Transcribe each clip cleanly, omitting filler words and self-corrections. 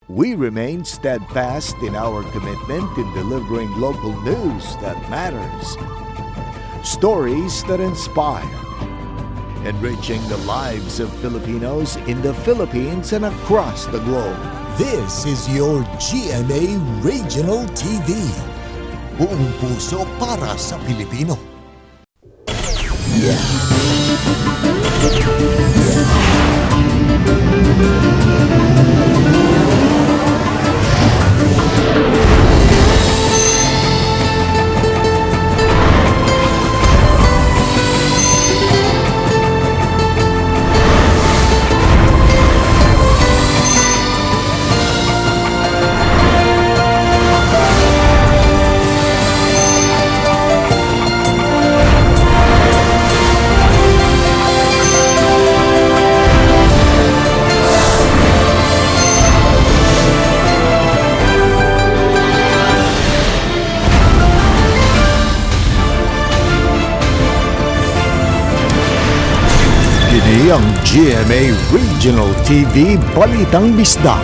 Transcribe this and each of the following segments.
We remain steadfast in our commitment in delivering local news that matters, stories that inspire, enriching the lives of Filipinos in the Philippines and across the globe. This is your GMA Regional TV. Buong puso para sa Pilipino. Kini ang GMA Regional TV Balitang Bisda.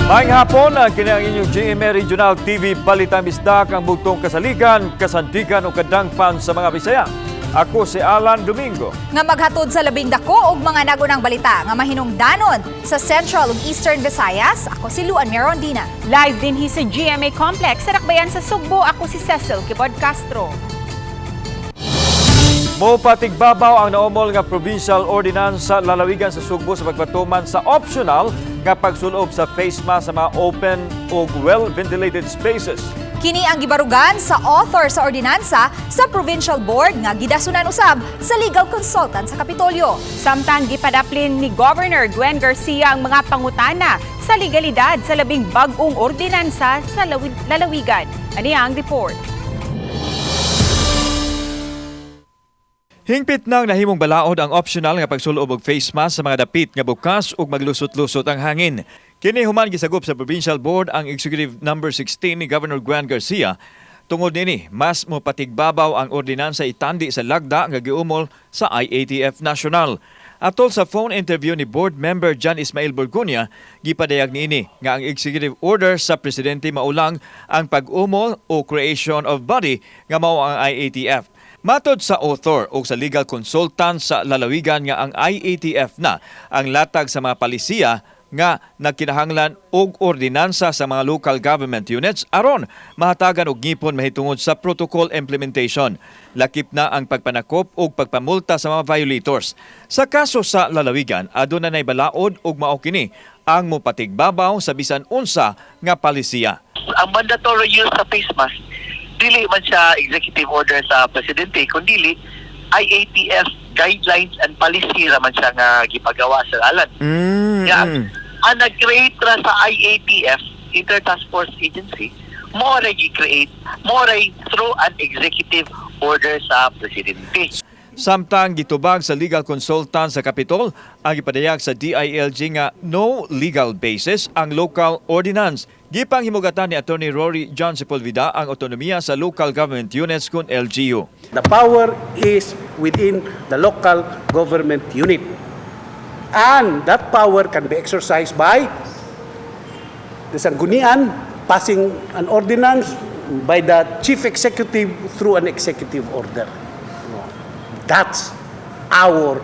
Maayong hapon, kini ang inyong GMA Regional TV Balitang Bisda kang bugtong kasaligan, kasandigan o kadangpan sa mga Bisaya. Ako si Alan Domingo. Nga maghatod sa labing dako og mga nagunang balita nga mahinungdanon sa Central ug Eastern Visayas. Ako si Luan Merondina. Live din hi sa GMA Complex sa Dakbayan sa Sugbo. Ako si Cecil Kibod Castro. Mopatigbabaw ang naumol nga provincial ordinance sa lalawigan sa Sugbo sa pagpatuman sa optional nga pagsulob sa face mask sa mga open o well-ventilated spaces. Kini ang gibarugan sa author sa ordinansa sa Provincial Board nga gidasunan usab sa legal consultant sa Kapitolyo. Samtang gipadaplin ni Governor Gwen Garcia ang mga pangutana sa legalidad sa labing bag-ong ordinansa sa lalawigan. Ani ang report. Hingpit nang nahimong balaod ang optional nga pagsulob og face mask sa mga dapit nga bukas ug maglusot-lusot ang hangin. Kini human gisagop sa Provincial Board ang Executive Number 16 ni Governor Gwen Garcia. Tungod nini, mas mopatigbabaw ang ordinansa itandi sa lagda nga giumol sa IATF National. Atol sa phone interview ni Board Member John Ismail Borgonia, gipadayag niini nga ang executive order sa presidente maulang ang pag-umol o creation of body nga mao ang IATF. Matod sa author o sa legal consultant sa lalawigan nga ang IATF na ang latag sa mga palisiya nga nagkinahanglan og ordinansa sa mga local government units aron mahatagan og ngipon mahitungod sa protocol implementation. Lakip na ang pagpanakop og pagpamulta sa mga violators. Sa kaso sa lalawigan, aduna nay balaod og mao kini ang mopatigbabaw sa bisan unsa nga palisiya. Ang mandatory use sa face mask, dili man siya executive order sa presidente, kundi IATF guidelines and policy raman siya nga gipagawa sa alan. Ang nag-create ra sa IATF, Inter-Task Force Agency, more i-create, more through an executive order sa presidente. Samtang gitubag sa legal consultant sa Capitol, ang ipadayag sa DILG nga no legal basis ang local ordinance. Gipang himugatan ni Attorney Rory John Sepulveda ang otonomiya sa local government units kun LGU. The power is within the local government unit. And that power can be exercised by the Sanggunian passing an ordinance, by the chief executive through an executive order. That's our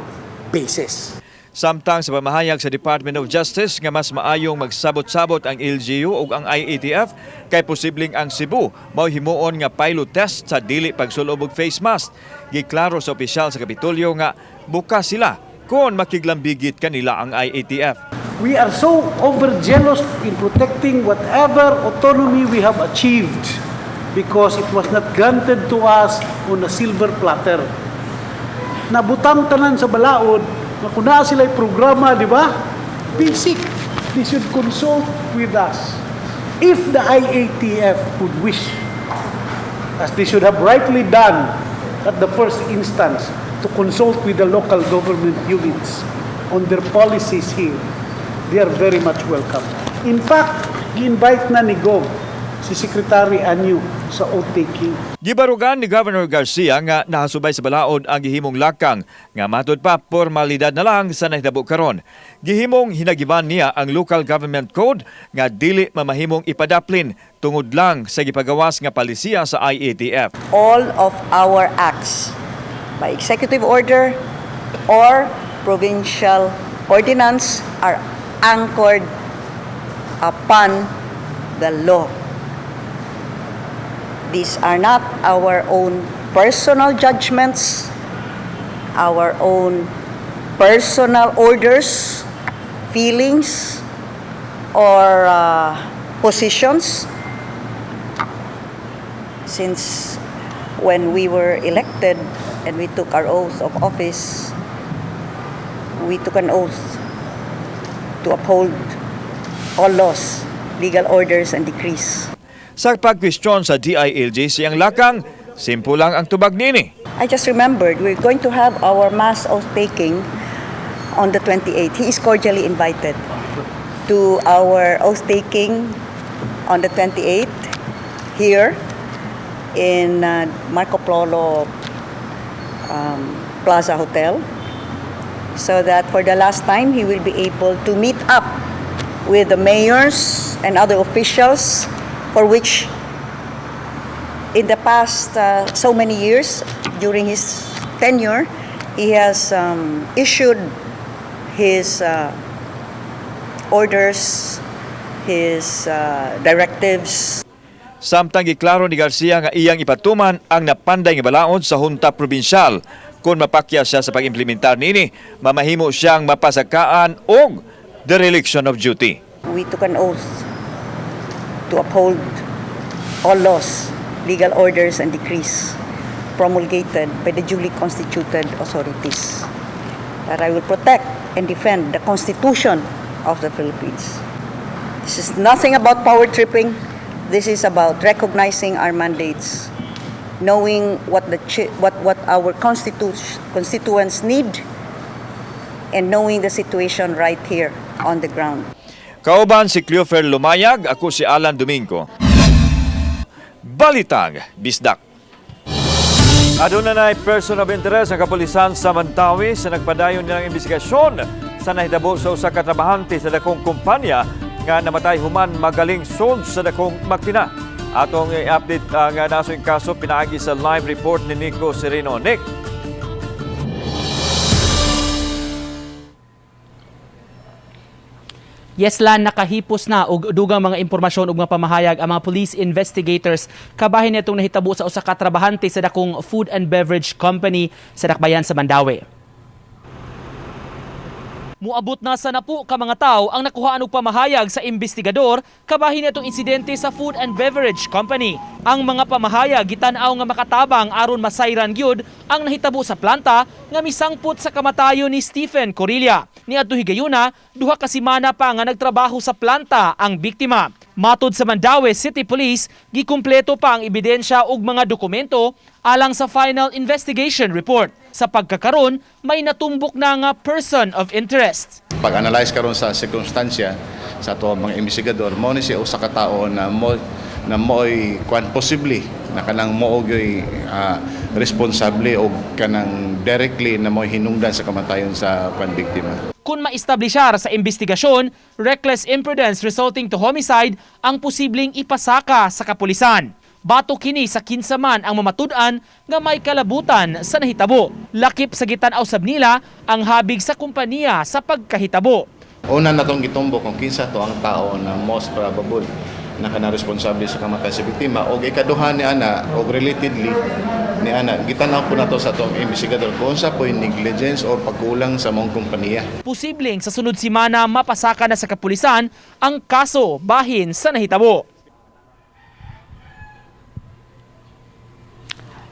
basis. Samtang sa pamahayag sa Department of Justice nga mas maayong magsabot-sabot ang LGU ug ang IATF kay posibleng ang Cebu mao himuon nga pilot test sa dili pagsulob og face mask. Giklaro sa opisyal sa Kapitolyo nga bukas sila kung makiglambigit kanila ang IATF. We are so overzealous in protecting whatever autonomy we have achieved because it was not granted to us on a silver platter. Nabutang tanan sa balaod, na kung naa sila'y programa, di ba? Basic. They should consult with us. If the IATF would wish, as they should have rightly done at the first instance, to consult with the local government units on their policies here, they are very much welcome. In fact, i-invite na ni Gov si Secretary Anyu sa oath-taking. Gibarugan ni Governor Garcia nga nahasubay sa balaod ang gihimong lakang nga matud pa formalidad na lang sa nahitabo karon. Gihimong hinagiban niya ang local government code nga dili mamahimong ipadaplin tungod lang sa gipagawas nga palisiya sa IATF. All of our acts by executive order or provincial ordinance are anchored upon the law. These are not our own personal judgments, our own personal orders, feelings, or positions. Since when we were elected and we took our oath of office, we took an oath to uphold all laws, legal orders, and decrees. Sa pagkwestiyon sa DILG siyang lakang, simple lang ang tubag nini. I just remembered we're going to have our mass oath-taking on the 28th. He is cordially invited to our oath-taking on the 28th here in Marco Polo Plaza Hotel, so that for the last time he will be able to meet up with the mayors and other officials for which in the past so many years during his tenure he has issued his orders, his directives. Samtang giklaro ni Garcia nga iyang ipatuman ang napanday nga balaod sa Hunta Probinsyal. Kung mapakya siya sa pag-implementar nini, mamahimo siyang mapasakaan og dereliction of duty. We took an oath to uphold all laws, legal orders, and decrees promulgated by the duly constituted authorities. That I will protect and defend the Constitution of the Philippines. This is nothing about power tripping. This is about recognizing our mandates, knowing what our constituents need, and knowing the situation right here on the ground. Kauban si Cleofer Lumayag, ako si Alan Domingo. Balitang Bisdak. Aduna na person of interest ang kapulisan sa Mantawi sa nagpadayon nilang investigasyon sa nahitabo sa usa ka trabahante sa dakong kumpanya nga namatay human magaling sold sa dakong makina. Atong i-update ang nasong kaso pinaagi sa live report ni Nico Sereno. Nick. Yes, Lan, nakahipos na og dugang mga impormasyon ug mga pamahayag ang mga police investigators kabahin nitong nahitabo sa usa ka trabahante sa dakong food and beverage company sa Dakbayan sa Mandawi. Muabot na sa napo ka mga tao ang nakuhaan og pamahayag sa investigador kabahin nitong insidente sa food and beverage company. Ang mga pamahayag gitan-aw nga makatabang aron masayran gyud ang nahitabo sa planta nga misangpot sa kamatayon ni Stephen Corilla. Niadto higayuna, duha ka semana pa nga nagtrabaho sa planta ang biktima. Matod sa Mandawi City Police, gikumpleto pa ang ebidensya ug mga dokumento alang sa final investigation report. Sa pagkakaron, may natumbok na nga person of interest. Pag-analyze karon sa sirkunstansya sa ato mga investigador, mo ni siya usa ka tawo na mo'y possibly na kanang mo'y responsable o kanang directly na mo'y hinungdan sa kamatayon sa panbiktima. Kung ma-establishar sa investigasyon, reckless imprudence resulting to homicide ang posibleng ipasaka sa kapulisan. Bato kini sa kinsaman ang mamatud-an nga may kalabutan sa nahitabo. Lakip sa gitan-aw sab nila ang habig sa kompanya sa pagkahitabo. Una natong gitumbok kung kinsa to ang tao na most probable na kanang responsable sa kamatay sa biktima o ikaduha ni ana o relatedly ni ana gitanaw po nato sa atong investigador kung sa po'y negligence o pagkulang sa mong kompanya. Posibleng sa sunod semana mapasaka na sa kapulisan ang kaso bahin sa nahitabo.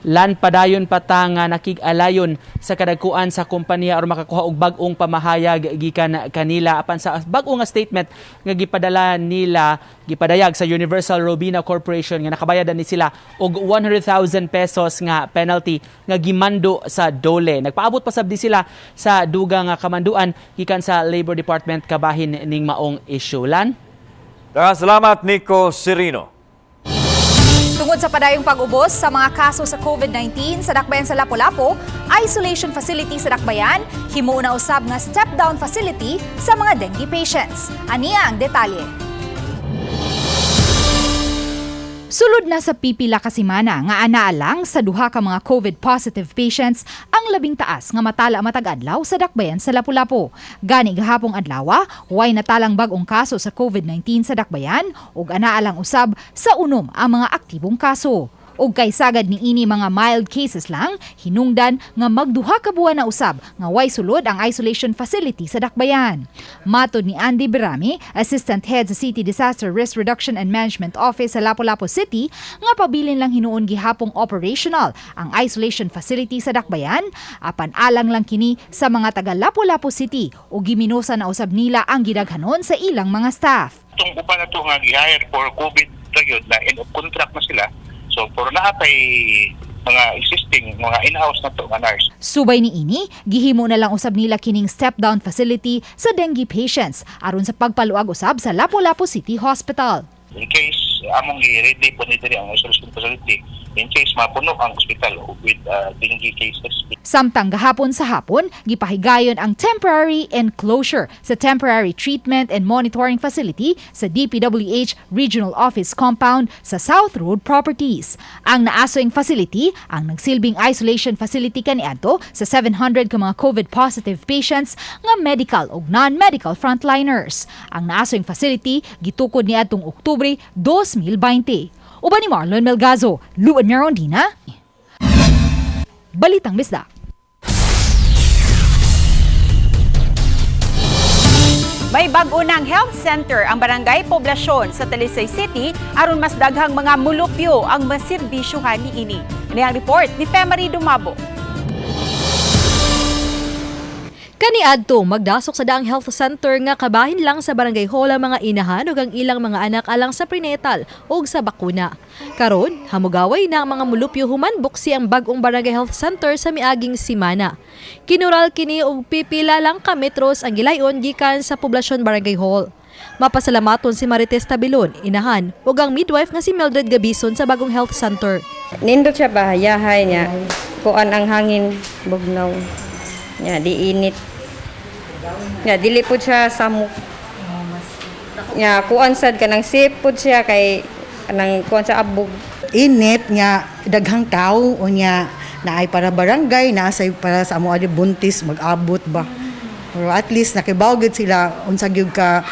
Lan padayon patanga nakig-alayon sa kadagkuan sa kompanya aron makakuha og bag-ong pamahayag gikan kanila apan sa bag-o nga statement nga gipadala nila gipadayag sa Universal Robina Corporation nga nakabayadan ni sila og 100,000 pesos nga penalty nga gimando sa dole. Nagpaabot pa sabdi sila sa dugang nga kamanduan gikan sa Labor Department kabahin ning maong issue. Lan. Salamat Nico Sereno. Tungod sa padayong pag-ubos sa mga kaso sa COVID-19 sa Dakbayan sa Lapu-Lapu, isolation facility sa Dakbayan, himuon na usab nga step-down facility sa mga dengue patients. Aniya ang detalye. Sulod na sa pipila ka semana nga anaa lang sa duha ka mga COVID-positive patients ang labing taas nga matala matag adlaw sa Dakbayan sa Lapu-Lapu. Gani gahapong adlaw, way natalang bag-ong kaso sa COVID-19 sa Dakbayan ug anaa lang usab sa unom ang mga aktibong kaso. Ug kay sagad ni ini mga mild cases lang, hinungdan nga magduha ka buwan na usab nga way sulod ang isolation facility sa Dakbayan. Matod ni Andy Berami, Assistant Head sa City Disaster Risk Reduction and Management Office sa Lapu-Lapu City, nga pabilin lang hinuon gihapong operational ang isolation facility sa Dakbayan, apan alang lang kini sa mga taga Lapu-Lapu City ug giminusa na usab nila ang gidaghanon sa ilang mga staff. Itong uban na ito nga gi-hire for COVID yun na end of contract na sila. So, for naatay mga existing, mga in-house na ito, mga nurse. Subay ni ini, gihimo na lang usab nila kining step-down facility sa dengue patients aron sa pagpaluag usab sa Lapu-Lapu City Hospital. In case among i-ready po nito ang isolation facility, in case mapuno ang hospital with dengue cases. Samtang gahapon sa hapon, gipahigayon ang temporary enclosure sa Temporary Treatment and Monitoring Facility sa DPWH Regional Office Compound sa South Road Properties. Ang naasoing facility ang nagsilbing isolation facility kaniadto sa 700 ka mga COVID-positive patients nga medical ug non-medical frontliners. Ang naasoing facility gitukod niadtong Oktubre 2020. Uban ni Marlon Melgazo, Luan Mirondina. Balitang Bisdak. May bag-o ng health center ang barangay poblasyon sa Talisay City aron mas daghang mga mulupyo ang maserbisyuhan niini. Ini ang report ni Femari Dumabo. Kaniadto magdasok sa daang health center nga kabahin lang sa barangay hall ang mga inahan ug ang ilang mga anak alang sa prenatal ug sa bakuna. Karon, hamugaway na ang mga mulupyo human buksi ang bag-ong barangay health center sa miaging semana. Kinural kini og pipila lang ka metros ang gilayon gikan sa poblasyon barangay hall. Mapasalamaton si Marites Tabilon, inahan, ug ang midwife nga si Mildred Gabison sa bagong health center. Nindot siya bahayahay niya, kuan ang hangin bugnaw. Ya, diinit. Ya, dili po siya samok. Ya, kuan sad kanang sipod siya kay kanang kuan sa abog. Init nga daghang tao unya naay para barangay, naasay para sa amo adi buntis mag-abot ba. Pero at least nakibawgid sila unsa gyud ka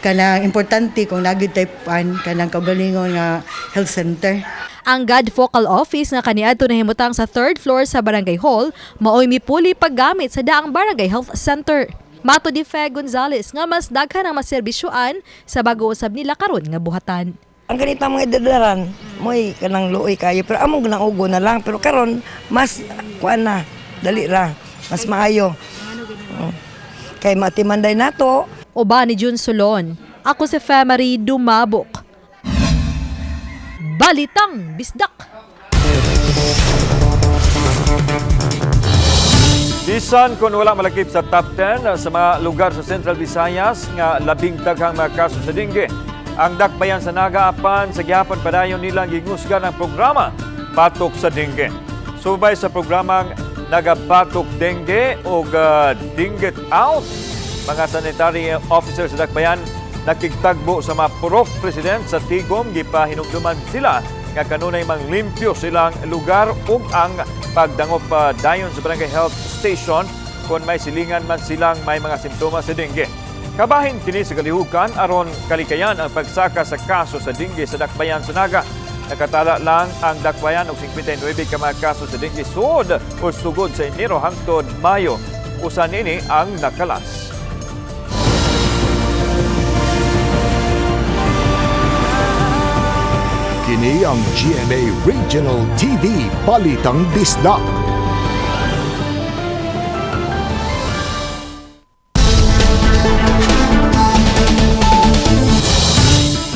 kanang importante kung nagid type-an kanang kaugalingon nga health center. Ang God Focal Office nga kaniadto nahimutang sa 3rd floor sa Barangay Hall, maoy mipuli paggamit sa daang Barangay Health Center. Mato di Fe Gonzales nga mas daghan ang maserbisyuan sa bago usab nila karon nga buhatan. Ang ganito mga idadaran, mo'y kanang luoy kayo, pero among ganang ugo na lang. Pero karon mas kuan na, dali ra, mas maayo. Kay matimanday nato. Uba ni Jun Solon, ako si Femari Dumabok. Balitang Bisdak. Bisan kung wala malakip sa top 10 sa mga lugar sa Central Visayas nga labing daghang mga kaso sa dengue, ang Dakbayan sa Naga apan sa gihapon padayon nilang gingusgan ang programa Batok sa Dengue. Subay sa programang Nagabatok Dengue o Dengue Out, mga sanitary officer sa Dakbayan nakigtagbo sa mga purok president sa Tigom, gipahinumduman sila nga kanunay manglimpyo silang lugar ug ang pagdangop dayon sa barangay health station kung may silingan man silang may mga simptomas sa dengue. Kabahin kini sa kalihukan aron kalikayan ang pagsaka sa kaso sa dengue sa Dakbayan sa Naga. Nakatala lang ang Dakbayan og 59 ka mga kaso sa dengue sud o sugod sa Enero hangtod Mayo. Usa nini ang nakalas. Kini ang GMA Regional TV Balitang Bisdak.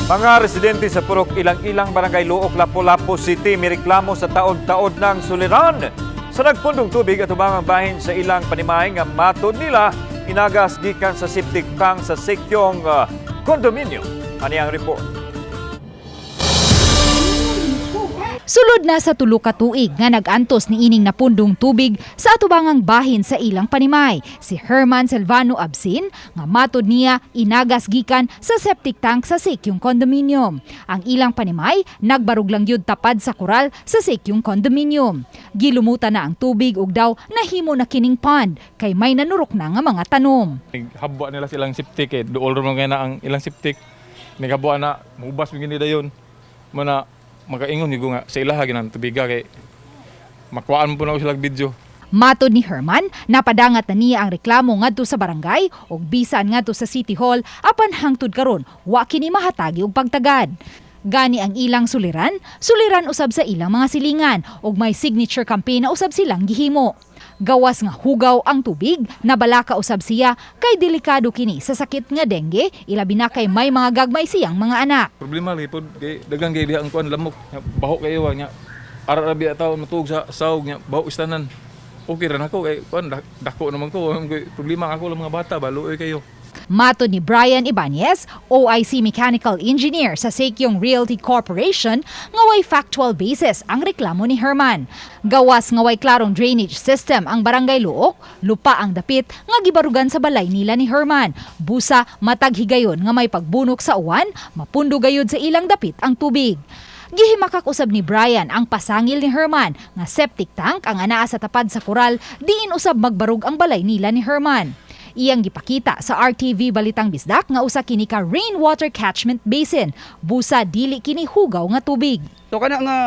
Mga residente sa Purok Ilang-Ilang Barangay Luok, Lapu-Lapu City mireklamo sa taod-taod ng suliran sa nagpundong tubig at umangang bahin sa ilang panimahay nga matod nila inagas gikan sa septic tank sa Sekyong kondominium. Ani ang report. Sulod na sa tulo ka tuig nga nag-antos ni ining napundong tubig sa atubangang bahin sa ilang panimay. Si Herman Silvano Absin nga matod niya inagas gikan sa septic tank sa Sekyong Condominium. Ang ilang panimay nagbarug lang yun tapad sa kural sa Sekyong Condominium. Gilumutan na ang tubig ug daw nahimo na kining pond kay may nanurok na nga mga tanom. Habwa nila silang septic eh. Dool ron nga na ang ilang septic. Naghabwa na mubas bigyan nila yun. Mana makaingon niyo nga sa ilaha ginang tubiga kay makuhaan po na sila video. Matod ni Herman, napadangat na niya ang reklamo ngadto sa barangay ug bisan ngadto sa City Hall apan hangtod karon wa kini mahatagi og pagtagad. Gani ang ilang suliran usab sa ilang mga silingan ug may signature campaign na usab silang gihimo. Gawas nga hugaw ang tubig, nabalaka usab siya kay delikado kini sa sakit nga dengue, ilabi na kay may mga gagmay siyang mga anak. Problema lipod kay dagang kay diha ang kuan lamok, baho kayo nya. Arabi ataw matug sa sawg nya, baho istanan. Okay ra nako kay kuan dako naman ko, problema ako lang mga bata baluoy kayo. Matod ni Brian Ibanez, OIC Mechanical Engineer sa Sekyong Realty Corporation, nga way factual basis ang reklamo ni Herman. Gawas nga way klarong drainage system ang barangay Luok, lupa ang dapit nga gibarugan sa balay nila ni Herman. Busa matag higayon nga may pagbunok sa uwan, mapundo gayud sa ilang dapit ang tubig. Gihimakak usab ni Brian ang pasangil ni Herman nga septic tank ang anaa sa tapad sa kural, diin usab magbarug ang balay nila ni Herman. Iyang gipakita sa RTV Balitang Bisdak nga usa kini ka rainwater catchment basin, busa dili kini hugaw nga tubig. So kana nga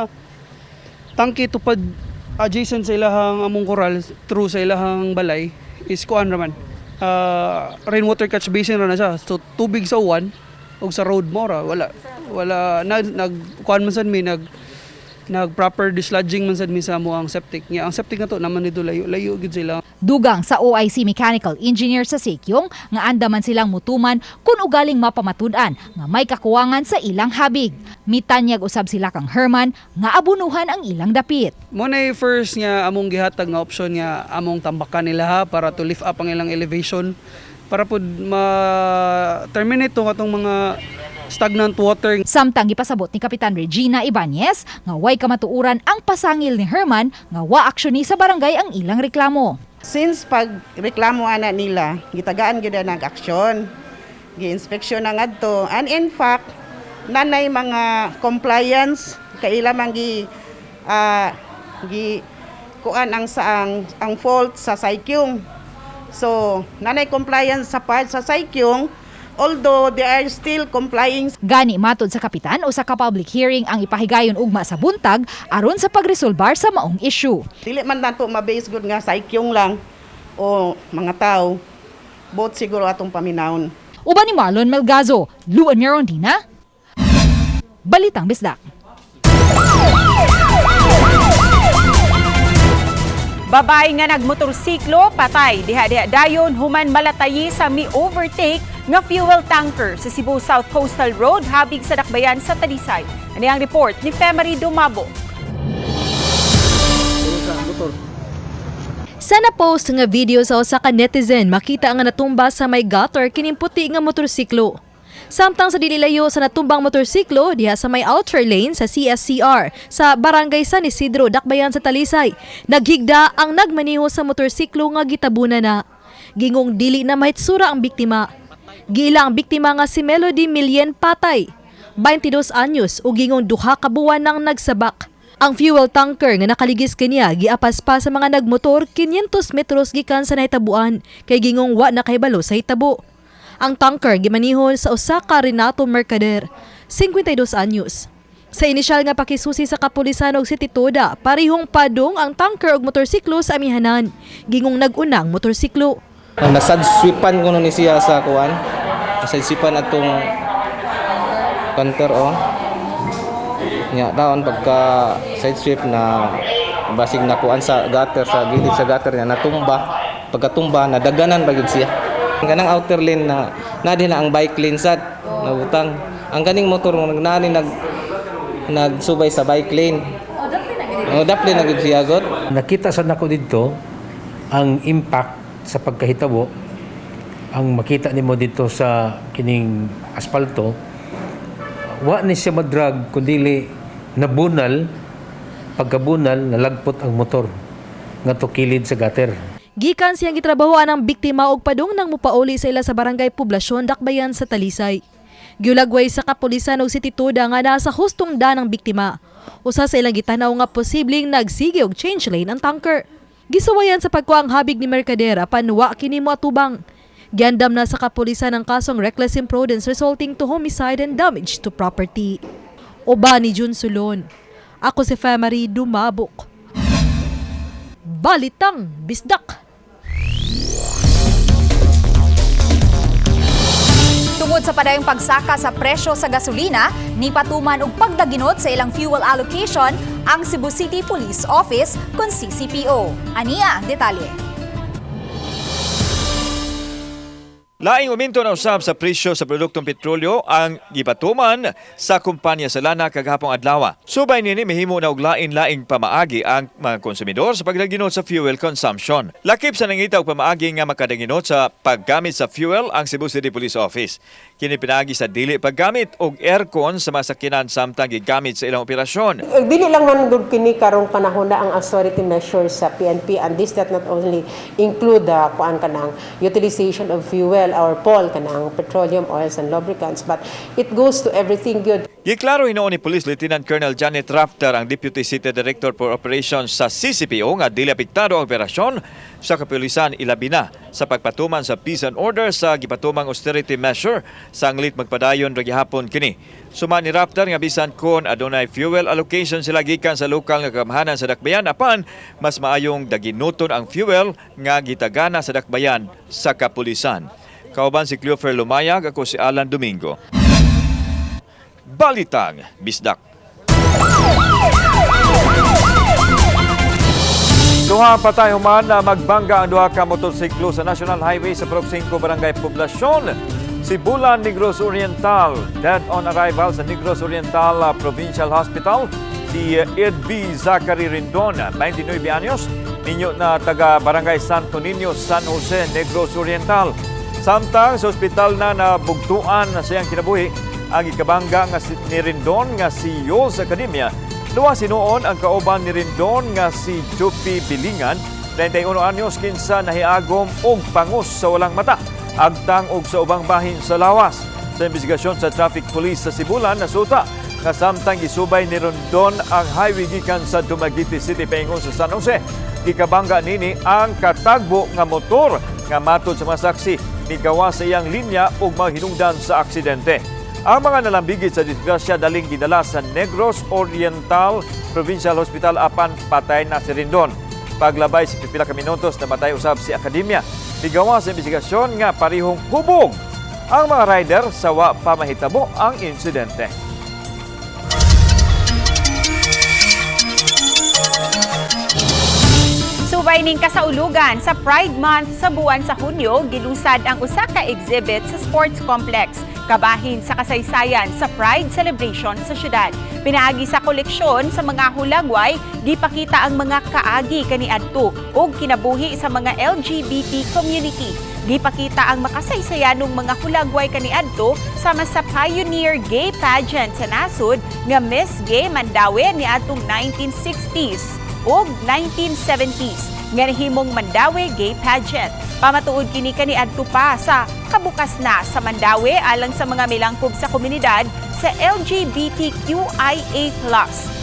tangke tupad adjacent sa ilahang among coral through sa ilahang balay is kuan raman. Rainwater catch basin ra na siya. So tubig sa uwan ug sa road mo ra wala nag kuan man sad mi nag proper dislodging man sad mi sa mo ang septic niya. Ang septic na to naman dito layo gid sila. Dugang sa OIC Mechanical Engineer sa Sekyong nga andaman silang mutuman kung ugaling mapamatud-an nga may kakuwangan sa ilang habig. Mitanyag usab sila kang Herman nga abunuhan ang ilang dapit. Mo na first nga among gihatag nga option nga among tambakan nila ha para to lift up ang ilang elevation para pud ma-terminate atong mga stagnant water. Samtang gipasabot ni Kapitan Regina Ibanez nga way kamatuuran ang pasangil ni Herman nga wa aksyon sa barangay ang ilang reklamo. Since pag reklamo ana nila, gitagaan gyud nag aksyon, gi-inspeksyon na ngadto, and in fact nanay mga compliance kaila man gi kuan ang fault sa Sekyong. So nanay compliance sa part sa Sekyong, although they are still complying. Gani matod sa kapitan usa ka public hearing ang ipahigayon ugma sa buntag aron sa pagresolbar sa maong issue. Dili man nato ma-base good nga Sekyong lang o mga tao, both siguro atong paminawon. Uban ni Marlon Melgazo, Luan Mirondina, Balitang Bisdak. Babae nga nagmotorsiklo patay diha-diha dayon human malatayi sa mi-overtake nga fuel tanker sa Cebu South Coastal Road habig sa dakbayan sa Talisay. Ani ang report ni Femari Dumabo. Sa na-post nga video sa usa ka netizen, makita nga natumba sa may gutter kining puti nga motorsiklo. Samtang sa dililayo sa natumbang motorsiklo diha sa may outer lane sa CSCR sa Barangay San Isidro, Dakbayan sa Talisay, naghigda ang nagmaneho sa motorsiklo nga gitabunan na. Gingong dili na mahitsura ang biktima. Giila ang biktima nga si Melody Milien patay, 22 anyos ug gingong duha ka buwan nang nagsabak. Ang fuel tanker nga nakaligis kaniya giapas pa sa mga nagmotor 500 metros gikan sa nahitabuan kay gingong wa na kahibalo sa hitabo. Ang tanker gimanihon sa usa ka Renato Mercader, 52 anyos. Sa inisyal nga pakisusi sa kapulisan og City Toda, parihong padong ang tanker ug motorsiklo sa amihanan. Gingong nag-unang motorsiklo. Nasadswipan ko ni siya sa kuan. Nasadswipan atong tanker Nya taon pagka side sweep na basig na kuan sa gutter sa gilid sa gutter niya natumba. Pagkatumba nadaganan bagid siya. Kanang outer lane na din na ang bike lane sad nabutang. Ang kaning motor mo nagsubay sa bike lane. Dapli na gid siya god. Nakita sad nako didto ang impact sa pagkahitabo. Ang makita nimo dito sa kining asfalto wa ni siya madrag kundi nabunal pagkabunal nalagpot ang motor ngadto kilid sa gutter. Gikan siyang gitrabahoan ang biktima og padung nang mupauli sa ila sa barangay Poblasyon Dakbayan sa Talisay. Giulagway sa kapulisan og City Tuda nga nasa hustong daan ang biktima. Usa sa ilang gitanaw nga posibleng nagsige og change lane ang tanker. Gisuwayan sa pagkuang habig ni Mercader apan wa kini moatubang. Giandam na sa kapulisan ang kasong reckless imprudence resulting to homicide and damage to property. Uba ni Jun Sulon. Ako si Femari Dumabok. Balitang Bisdak. Tungod sa padayong pagsaka sa presyo sa gasolina, ni patuman og pagdaginot sa ilang fuel allocation ang Cebu City Police Office kon CCPO. Ania ang detalye. Laing uminto na usab sa presyo sa produktong petrolyo ang gipatuman sa kumpanya sa lana kagahapong adlaw. Subay nini mahimo na og lain-laing pamaagi ang mga konsumidor sa pagdaginot sa fuel consumption. Lakip sa nangita og pamaagi nga makadaginot sa paggamit sa fuel ang Cebu City Police Office. Kini pinaagi sa dili paggamit og aircon sa masakinan samtang gigamit sa ilang operasyon. Dili lang nandun kini karong panahon na ang austerity measures sa PNP, and this that not only include the kanang utilization of fuel or POL, kanang petroleum, oils and lubricants, but it goes to everything good. Giklaro hinuon ni Police Lieutenant Colonel Janet Rafter, ang Deputy City Director for Operations sa CCPO, nga dili apektado ang operasyon sa kapulisan ilabi na sa pagpatuman sa peace and order sa gipatumang austerity measure sa anglit magpadayon ra gihapon kini. Suma ni Rafter nga bisan kon adunay fuel allocation sila gikan sa lokal nga kamhanan sa Dakbayan, apan mas maayong daginuton ang fuel nga gitagana sa Dakbayan sa kapulisan. Kauban si Cleofer Lumayag, ako si Alan Domingo. Balitang Bisdak. Duha patay human na magbangga ang duha ka motorsiklo sa National Highway sa Purok 5 Barangay Poblasyon, Sibulan, Negros Oriental. Dead on arrival sa Negros Oriental Provincial Hospital si Edvi Zachary Rindon, 29 anyos, ninyo na taga Barangay Santo Niño, San Jose, Negros Oriental. Samtang sa ospital na nabugtuan na siyang kinabuhi ang ikabangga nga ni Rindon nga si Yos Academia. Luwa sinuon ang kauban ni Rindon nga si Jopi Bilingan, 31 anyos, kinsa nahiagom og pangus sa walang mata, agtang og sa ubang bahin sa lawas. Sa investigasyon sa Traffic Police sa Sibulan, nasuta nga samtang isubay ni Rindon ang highway gikan sa Dumaguete City paingon sa San Jose. Ikabangga nini ang katagbo nga motor nga matod sa mga saksi ni gawa sa iyang linya ug mahinungdan sa aksidente. Ang mga nalambigit sa disgrasya daling gidala sa Negros Oriental Provincial Hospital apan patay na si Rindon. Paglabay sa pipila ka minutos na matay usab si Akademya. Nigawa sa investigasyon nga parihong hubog ang mga rider sa wa pa mahitabo ang insidente. Subay ning kasaulugan sa Pride Month sa buwan sa Hunyo, gilusad ang usa ka exhibit sa Sports Complex, kabahin sa kasaysayan sa Pride Celebration sa syudad. Pinaagi sa koleksyon sa mga hulagway, gipakita ang mga kaagi kaniadto ug kinabuhi sa mga LGBT community. Gipakita ang makasaysayanong mga hulagway kaniadto sama sa pioneer gay pageant sa nasod nga Miss Gay Mandaue niadtong 1960s ug 1970s nga nahimong Mandaue Gay Pageant. Pamatuod kini kaniadto pa sa kabukas na sa Mandaue alang sa mga milangkob sa komunidad sa LGBTQIA+.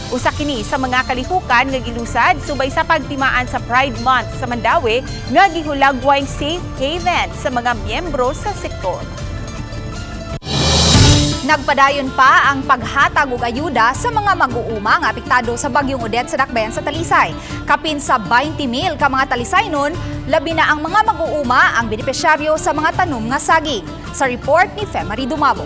Usa kini sa mga kalihukan nga gilusad subay sa pagtimaan sa Pride Month sa Mandaue nga gihulagway safe haven sa mga miyembro sa sektor. Nagpadayon pa ang paghatag og ayuda sa mga mag-uuma nga apektado sa bagyong Odette sa Dakbayan sa Talisay. Kapin sa 20,000 ka mga Talisaynon, labi na ang mga mag-uuma ang benepisyaryo sa mga tanom nga saging. Sa report ni Femari Dumabo.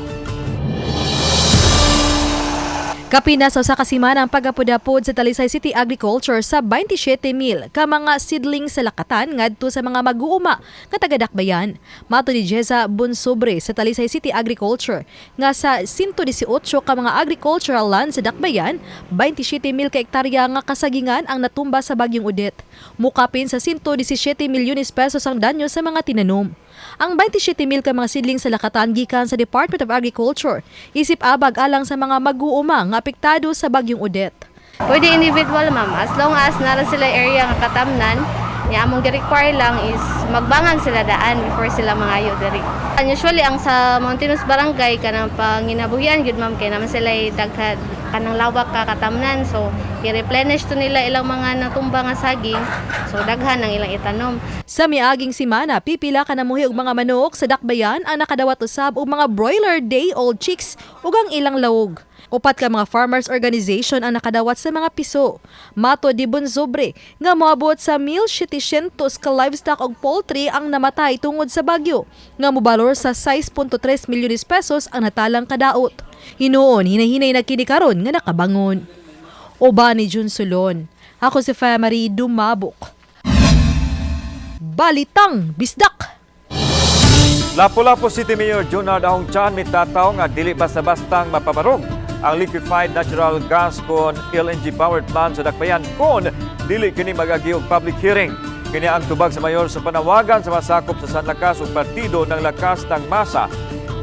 Kapina sa usa ka semana ang pagapod-apod sa Talisay City Agriculture sa 27,000 ka mga seedling sa lakatan ngadto sa mga mag-uuma nga taga-Dakbayan. Mato ni Jeza Bunsobre sa Talisay City Agriculture nga sa 118 ka mga agricultural land sa Dakbayan, 27,000 ka hektarya nga kasagingan ang natumba sa bagyong Odette. Mukapin sa 117 milyones pesos ang danyo sa mga tinanom. Ang 27,000 ka mga seedling sa lakatan gikan sa Department of Agriculture, isip abag alang sa mga mag-uuma nga apektado sa bagyong Odette. Pwede individual ma'am, as long as nara sila area nga katamnan, niya among gi-require lang is magbangan sila daan before sila mangayo diri. And usually ang sa Mountainous Barangay kanang panginabuhian gud ma'am kay naman sila daghan kanang lawak ka katamnan, so i-replenish to nila ilang mga natumba nga saging, so daghan ang ilang itanom. Sa miaging simana, pipila ka namuhi og mga manok sa dakbayan ang nakadawat usab og mga broiler day-old chicks ug ang ilang lawog. Upat ka mga farmers organization ang nakadawat sa mga piso. Mato di Bonzobre nga moabot sa 1,700 ka livestock og poultry ang namatay tungod sa bagyo, nga mobalor sa 6.3 milyones pesos ang natalang kadaot. Hinuon, hinahinay na kini karon nga nakabangon. Oba ni Jun Sulon. Ako si Marie Dumabok. Balitang Bisdak. Lapu-Lapu City Mayor Junard Ahongchan mitataw nga dili basta-bastang mapabarog ang liquefied natural gas kon LNG powered plant sa Dakbayan kon dili kini mag-agi og public hearing. Kini ang tubag sa mayor sa panawagan sa masakop sa Sanlakas ug partido ng Lakas ng Masa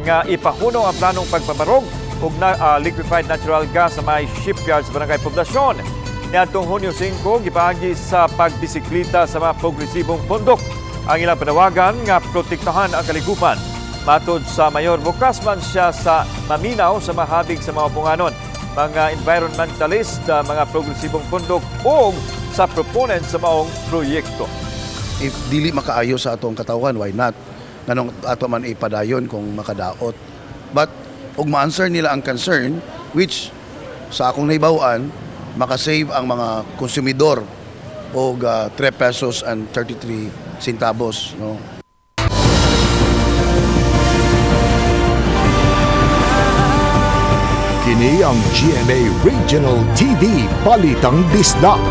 nga ipahuno ang planong pagpabarog og liquefied natural gas sa may shipyard sa Barangay Poblasyon. Niadtong Hunyo 5 gipaagi sa pagbisikleta sa mga progresibong bundok. Ang ilang panawagan nga protektahan ang kaligupan. Matod sa mayor, bukas man siya sa maminaw sa mahabig sa mga punganon, mga environmentalist, mga progresibong bundok o sa proponent sa maong proyekto. If dili makaayo sa atong katawan, why not? Nanong ato man ipadayon kung makadaot. But ug ma-answer nila ang concern, which sa akong naibawaan, makasave ang mga konsumidor og 3 pesos and 33 centavos, no? Kini ang GMA Regional TV Balitang Bisdak.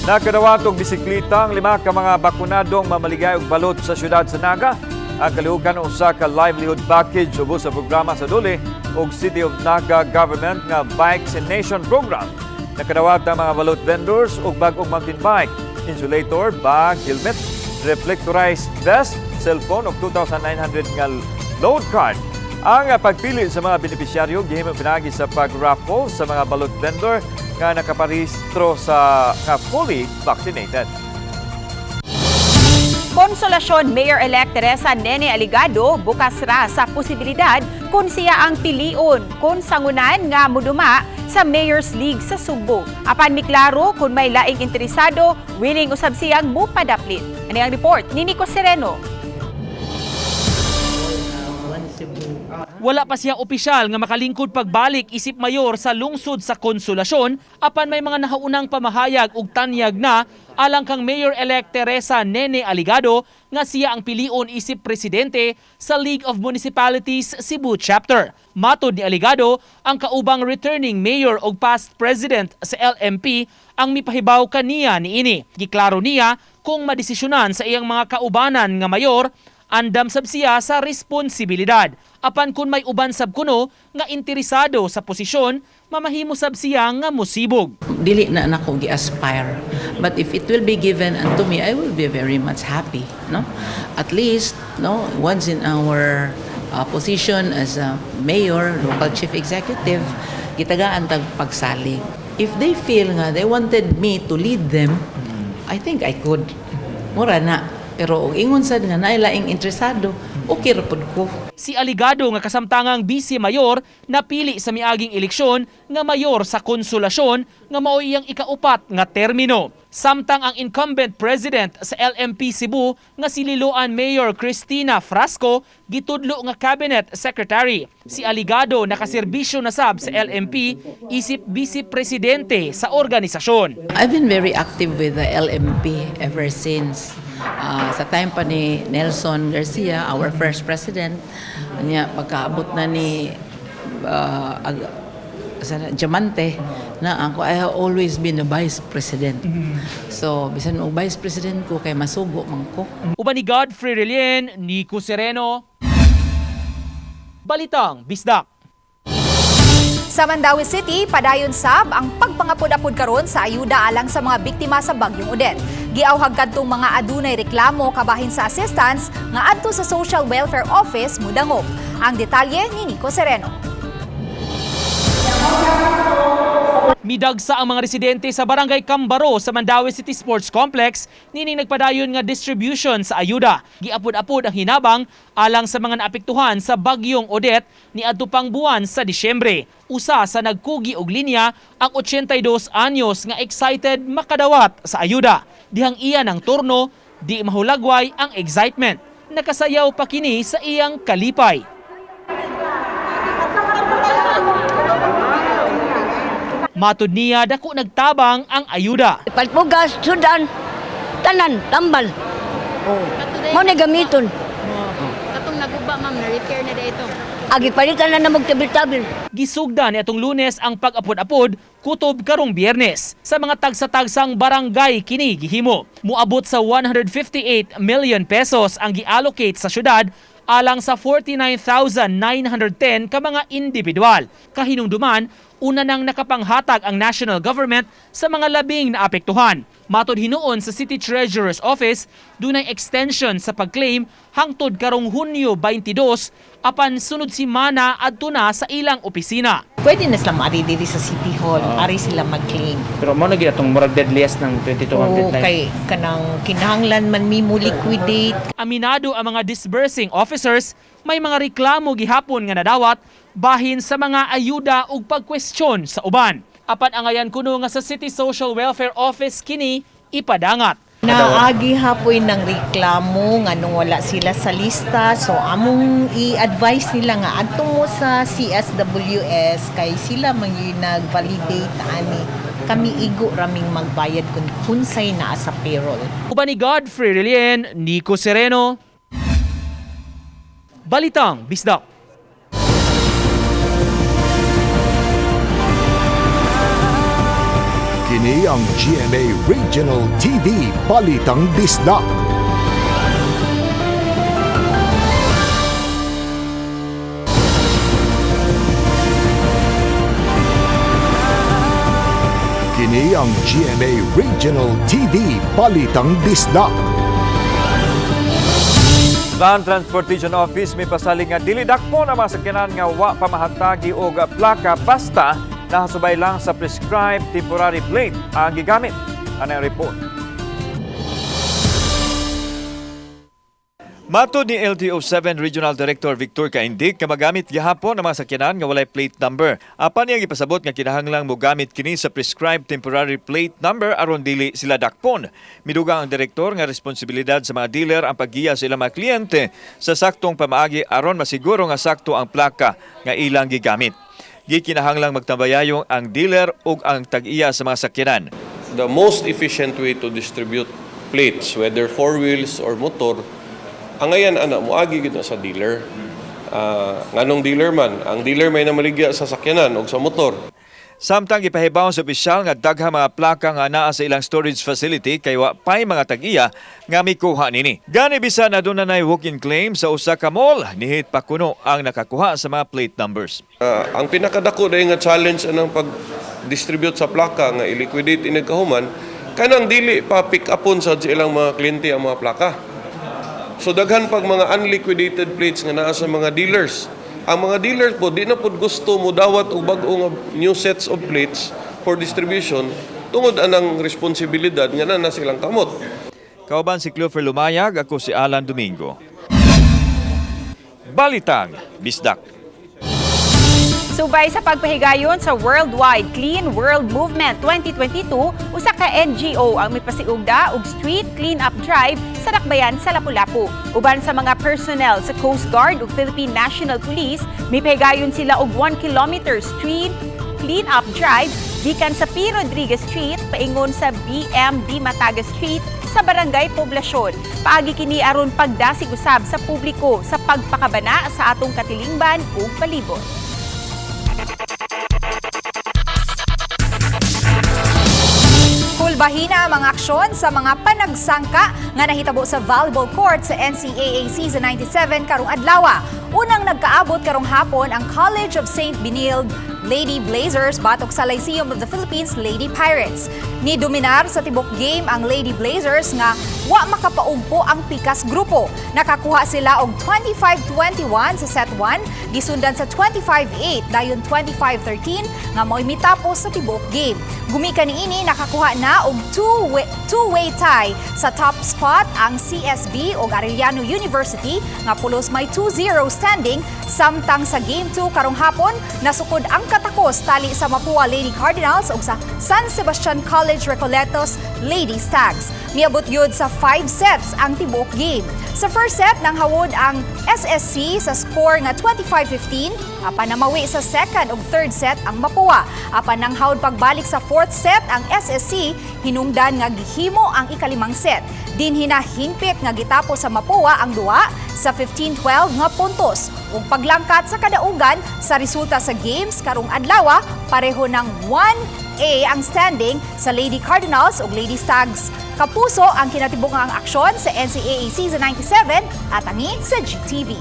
Nakadawat og bisikleta ang 5 ka mga bakunadong mamaligay og balot sa syudad sa Naga. Ang kalihukan usa ka livelihood package ubos sa programa sa Dole ug City of Naga Government nga Bikes in Nation program. Nakadawat ang mga balot vendors og bag-ong mountain bike, insulator, bag, helmet, reflectorized vest, cellphone ug 2,900 nga load card. Ang pagpili sa mga benepisyaryo gihimo pinagi sa pag-raffle sa mga balot vendor nga nakaparehistro sa fully vaccinated. Konsolasyon Mayor-elect Teresa Nene Aligado bukas ra sa posibilidad kung siya ang pilion kung sangunan nga muduma sa Mayor's League sa Subo. Apan miklaro kung may laing interesado, willing usab siyang mupadaplit. Ani ang report ni Nico Sereno. Wala pa siya opisyal nga makalingkod pagbalik isip mayor sa lungsod sa Konsolasyon, apan may mga nahaunang pamahayag ug tanyag na alang kang Mayor-elect Teresa Nene Aligado nga siya ang pilion isip presidente sa League of Municipalities Cebu Chapter. Matod ni Aligado, ang kaubang returning mayor ug past president sa LMP ang mipahibaw kaniya niini. Giklaro niya kung madesisyonan sa iyang mga kaubanan nga mayor, andam sab siya sa responsibilidad. Apan kung may uban sab kuno nga interesado sa posisyon, mamahimo sab siya nga musibog. Dili na nako gi-aspire. But if it will be given unto me, I will be very much happy, no? At least, no, once in our position as a mayor, local chief executive, gitagaan tag pagsalig. If they feel nga they wanted me to lead them, I think I could. Mura na. Pero ingon sad nga nailaing interesado, okay ra pud ko. Si Aligado nga kasamtangang vice mayor napili sa miaging eleksyon nga mayor sa Konsolasyon nga mao iyang ikaupat nga termino. Samtang ang incumbent president sa LMP Cebu nga si Liloan Mayor Cristina Frasco gitudlo nga cabinet secretary. Si Aligado nakaserbisyo na sab sa LMP isip vice presidente sa organisasyon. I've been very active with the LMP ever since sa time pa ni Nelson Garcia, our first president, niya pagkaabot na ni Diamante na ako, I have always been a vice president. So, bisan o vice president ko kay masugo man ko. Uban ni Godfrey Relien, Nico Sereno, Balitang Bisdak. Sa Mandawi City, padayon sab ang pagpangapod-apod karon sa ayuda alang sa mga biktima sa Bagyong Odette. Giawhag kadtong mga adunay reklamo kabahin sa assistance nga adto sa Social Welfare Office mudangop. Ang detalye ni Nico Sereno. Midagsa ang mga residente sa Barangay Cambaro sa Mandaue City Sports Complex nining nagpadayon nga distribution sa ayuda. Giapod-apod ang hinabang alang sa mga naapektuhan sa bagyong Odette niadto pang buwan sa Disyembre. Usa sa nagkugi og linya ang 82 anyos nga excited makadawat sa ayuda. Dihang iya ng turno, di mahulagway ang excitement. Nakasayaw pa kini sa iyang kalipay. Matud niya dako nagtabang ang ayuda. Palpugas, sudan, tanan, tambal. Mo na gamiton. Katong naguba ma'am, na-repair na dito. Agi palitan na namog tabil-tabil. Gisugda ni atong Lunes ang pag-apod-apod kutob karong Biyernes. Sa mga tagsa-tagsang barangay kini gihimo. Muabot sa 158 million pesos ang gi-allocate sa syudad alang sa 49,910 ka mga individual. Kahinungduman, una nang nakapanghatag ang national government sa mga labing naapektuhan. Matod hinuon sa City Treasurer's Office, dunay extension sa pag-claim hangtod karong Hunyo 22 apan sunod semana adto na sa ilang opisina. Pwede na sila maari diri sa City Hall, ari sila mag-claim. Pero mo na gid atong murag deadliest ng 2209. Kay kanang kinahanglan man mi mo liquidate. Aminado ang mga disbursing officers, may mga reklamo gihapon nga nadawat bahin sa mga ayuda ug pagkwestiyon sa uban. Apan angayan kuno nga sa City Social Welfare Office kini ipadangat. Naagi hapoy ng reklamo nga nung wala sila sa lista, so among i-advise nila nga adto mo sa CSWS kay sila man yung nag-validate ani. Kami igo raming magbayad kung hunsay naa sa payroll. Uban ni Godfrey Relien, Nico Sereno, Balitang Bisdak. Kini ang GMA Regional TV Balitang Bisdak. Kini ang GMA Regional TV Balitang Bisdak. Land Transportation Office may pasaling nga dili dakpo na mga sakyanan nga wa pamahatagi og plaka basta nahasubay lang sa prescribed temporary plate ang gigamit. Ano ang report? Matod ni LTO 7 Regional Director Victor Caindic nga magamit gihapon ang mga sakyanan nga walay plate number. Apan niya gipasabot nga kinahanglang mogamit kini sa prescribed temporary plate number aron dili sila dakpon. Miduga ang direktor nga responsibilidad sa mga dealer ang paggiya sa ilang mga kliyente sa saktong pamaagi aron masiguro nga sakto ang plaka nga ilang gigamit. Gikinahanglang magtambayayong ang dealer ug ang tag-iya sa mga sakyanan. The most efficient way to distribute plates, whether four wheels or motor, ang ayan moagi gid na sa dealer. Nganong dealer man, ang dealer may namaligya sa sakyanan o sa motor. Samtang ipahibaw sa opisyal nga daghang mga plaka nga naa sa ilang storage facility kay wa pay mga tag-iya nga mikuha nini. Gani bisan aduna nay walk-in claim sa usa ka mall, nihit pa kuno ang nakakuha sa mga plate numbers. Ang pinakadako day nga challenge anang pag-distribute sa plaka nga i-liquidate inagkahuman kanang dili pa pick upon sa ilang mga kliyente ang mga plaka. So daghan pag mga unliquidated plates nga naa sa mga dealers. Ang mga dealers po, di na po gusto mo dawat o bagong new sets of plates for distribution tungod anang responsibilidad nga na silang kamot. Kauban si Clover Lumayag, ako si Alan Domingo. Balitang Bisdak. Subay sa pagpahigayon sa Worldwide Clean World Movement 2022, usa ka NGO ang may pasiugda og street clean-up drive sa dakbayan sa Lapu-Lapu. Uban sa mga personnel sa Coast Guard ug Philippine National Police, may pahigayon sila og 1 kilometer street clean-up drive gikan sa P. Rodriguez Street paingon sa BMD Mataga Street sa Barangay Poblasyon. Paagi kini aron pagdasig usab sa publiko sa pagpakabana sa atong katilingban ug palibot. Bahina ang mga aksyon sa mga panagsangka nga nahitabo sa volleyball court sa NCAA Season 97 karong adlaw. Unang nagkaabot karong hapon ang College of St. Benilde Lady Blazers batok sa Lyceum of the Philippines Lady Pirates. Ni dominar sa tibok game ang Lady Blazers nga wa makapaugpo ang pikas grupo. Nakakuha sila og 25-21 sa set 1, gisundan sa 25-8 dayon 25-13 nga mo'y mitapos sa tibok game. Gumikan niini nakakuha na og two-way tie sa top spot ang CSB o Arellano University nga pulos may 2-0 standing, samtang sa Game 2 karong hapon nasukod ang katakos tali sa Mapua Lady Cardinals ug sa San Sebastian College Recoletos Lady Stags. Niabot yun sa 5 sets ang tibok game. Sa first set nang hawod ang SSC sa score nga 25-15, apan namawi sa second ug third set ang Mapua. Apan nang hawod pagbalik sa fourth set ang SSC, hinungdan nga gihimo ang ikalimang set. Dinhi na hingpit nga gitapos sa Mapua ang duwa sa 15-12 nga puntos. Ug paglangkat sa kadaugan sa resulta sa games karong adlaw, pareho ng 1A ang standing sa Lady Cardinals ug Lady Stags. Kapuso ang kinatibukang aksyon sa NCAA Season 97 at ani sa GTV.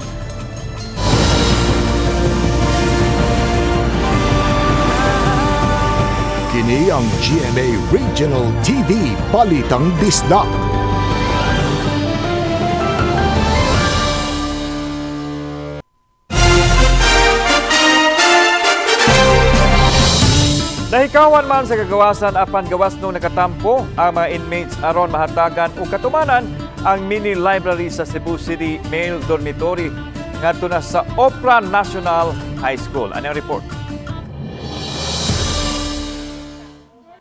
Kini ang GMA Regional TV Balitang Bisdak. Nahikawan man sa kagawasan apan gawas nung nakatampo ang mga inmates aron mahatagan o katumanan ang mini library sa Cebu City Male Dormitory ngadto na sa Opera National High School. Ano ang report?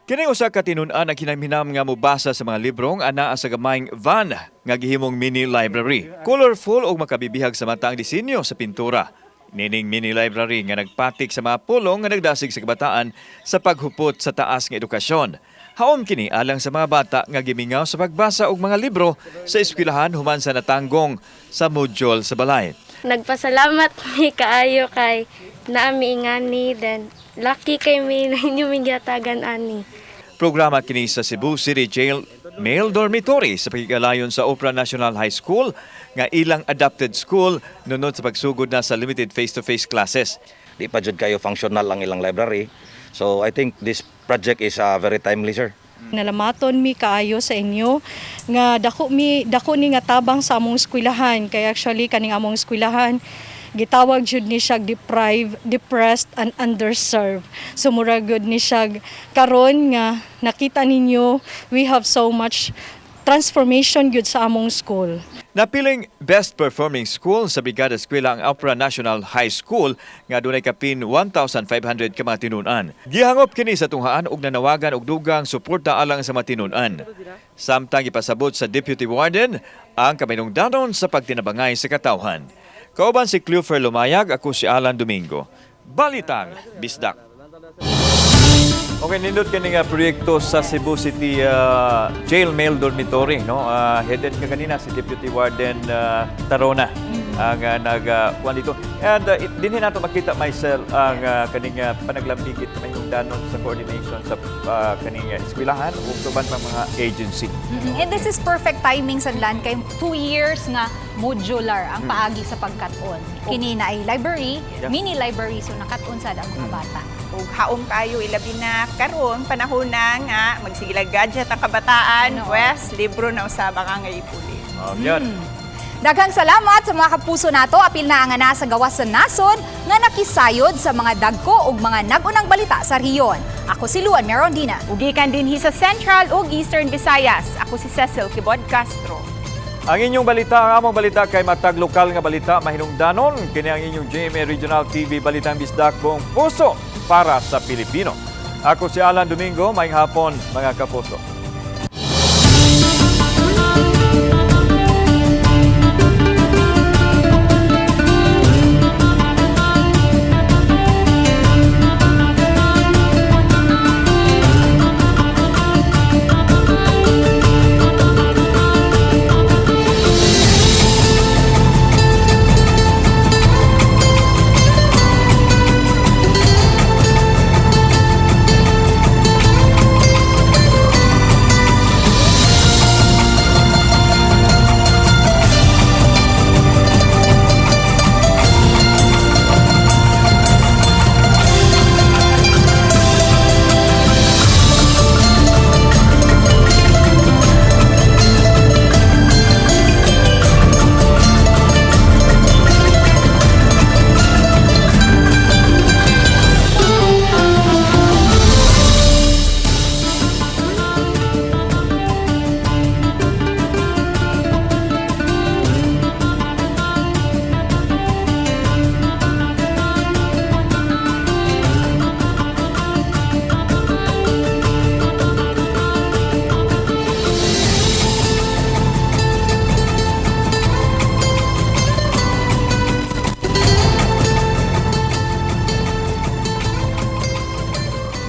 Kini usa ka tinun-an ang kinahanglan nga mobasa sa mga librong anaa sa gamayng van nga gihimong mini library. Colorful ug makabibihag sa mata ang disenyo sa pintura. Nining mini library nga nagpatik sa mga pulong nga nagdasig sa kabataan sa paghupot sa taas nga edukasyon. Haom kini alang sa mga bata nga gimingaw sa pagbasa og mga libro sa eskwelahan human sa natanggong sa module sa balay. Nagpasalamat mi kaayo kay naami ingani then lucky kay mi ninyo migyatagan ani. Programa kini sa Cebu City Jail Male Dormitory sa pagigalayon sa Opera National High School nga ilang adapted school nunod sa pagsugod na sa limited face-to-face classes. Di pa jud kayo functional ang ilang library. So I think this project is very timely, sir. Nalamaton mi kaayo sa inyo nga dako ni nga tabang sa among eskwelahan kay actually kaning among eskwelahan gitawag jud ni siya depressed and underserved. So mura gud ni siya karon nga nakita ninyo we have so much transformation gud sa among school. Napiling best performing school sa Brigada Eskwela ang Opera National High School nga dunay kapin 1,500 ka mga tinun-an. Gihangop kini sa tunghaan ug nanawagan og dugang suporta alang sa mga tinun-an. Samtang ipasabot sa Deputy Warden ang kaminungdanon sa pagtinabangay sa katawhan. Kauban si Cleofer Lumayag, ako si Alan Domingo. Balitang Bisdak. Okay, nindot ka nga proyekto sa Cebu City Jail Male Dormitory. No? Headed ka kanina si Deputy Warden Tarona ang nagkuhan dito. And dinhin nato makita myself ang kaning panaglambigit kamay yung danon sa coordination sa kaning eskwelahan o tuban ng mga agency. And this is perfect timing sa land kay 2 years nga modular ang paagi sa pagkat-on. Kini na ay library, mini library so nakat-on sad ang mga bata. Ug haom kayo ilabi na karon panahon na nga magsigilag gadget ang kabataan, West libro na usaba nga nga ipuli. Daghang salamat sa mga kapuso nato apil na ang ana sa gawas sa nasod nga nakisayod sa mga dagko ug mga nag-unang balita sa rehiyon. Ako si Luan Merondina. Ug gikan dinhi sa Central ug Eastern Visayas. Ako si Cecil Kibod Castro. Ang inyong balita, ang among balita kay matag lokal nga balita mahinungdanon kini ang inyong GMA Regional TV Balitang Bisdak buong puso para sa Pilipino. Ako si Alan Domingo, maayong hapon mga kapuso.